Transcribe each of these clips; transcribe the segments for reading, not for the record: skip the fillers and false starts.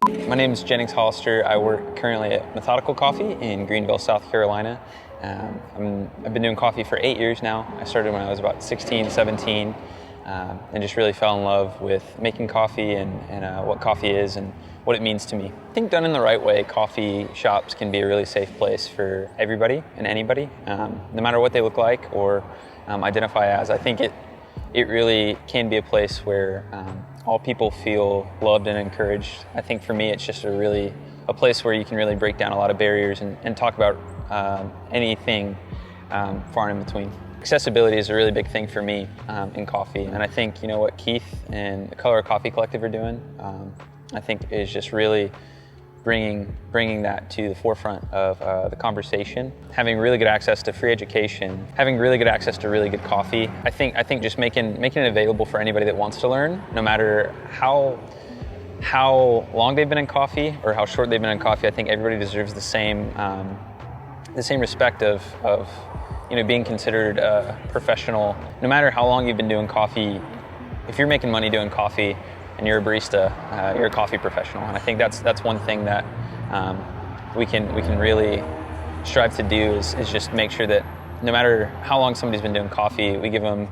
My name is Jennings Hollister. I work currently at Methodical Coffee in Greenville, South Carolina. I've been doing coffee for 8 years now. I started when I was about 16, 17, and just really fell in love with making coffee and what coffee is and what it means to me. I think done in the right way, coffee shops can be a really safe place for everybody and anybody, no matter what they look like or identify as. I think it really can be a place where all people feel loved and encouraged. I think for me, it's just a place where you can really break down a lot of barriers and talk about anything far and in between. Accessibility is a really big thing for me in coffee, and I think what Keith and the Color of Coffee Collective are doing, I think is just really bringing that to the forefront of the conversation. Having really good access to free education, having really good access to really good coffee. I think just making it available for anybody that wants to learn, no matter how long they've been in coffee or how short they've been in coffee. I think everybody deserves the same respect of being considered a professional. No matter how long you've been doing coffee, if you're making money doing coffee and you're a barista, you're a coffee professional. And I think that's one thing that we can really strive to do is just make sure that no matter how long somebody's been doing coffee, we give them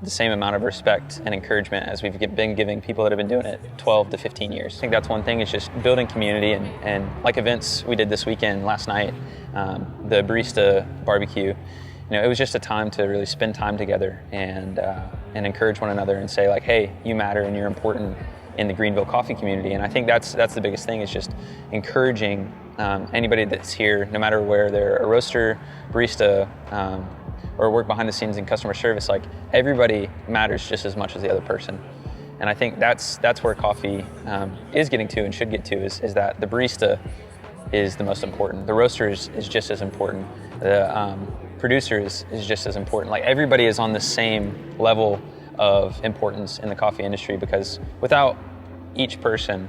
the same amount of respect and encouragement as we've been giving people that have been doing it 12 to 15 years. I think that's one thing, is just building community and like events we did this weekend, last night, the barista barbecue. It was just a time to really spend time together and encourage one another and say, like, hey, you matter and you're important in the Greenville coffee community. And I think that's the biggest thing, is just encouraging anybody that's here, no matter where they're a roaster, barista, or work behind the scenes in customer service. Like, everybody matters just as much as the other person. And I think that's where coffee is getting to and should get to, is that the barista is the most important. The roaster is just as important. The producer is just as important. Like, everybody is on the same level of importance in the coffee industry, because without each person,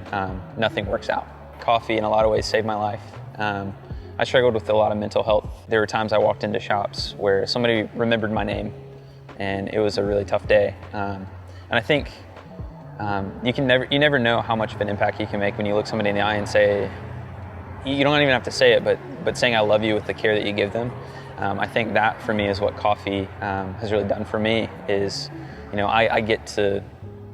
nothing works out. Coffee in a lot of ways saved my life. I struggled with a lot of mental health. There were times I walked into shops where somebody remembered my name, and it was a really tough day. And I think you never know how much of an impact you can make when you look somebody in the eye and say, you don't even have to say it, but saying I love you with the care that you give them. I think that for me is what coffee has really done for me, is I get to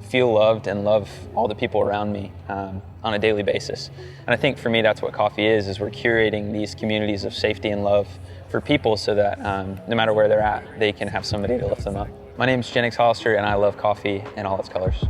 feel loved and love all the people around me on a daily basis. And I think for me, that's what coffee is we're curating these communities of safety and love for people, so that no matter where they're at, they can have somebody to lift them up. My name is Jennings Hollister, and I love coffee in all its colors.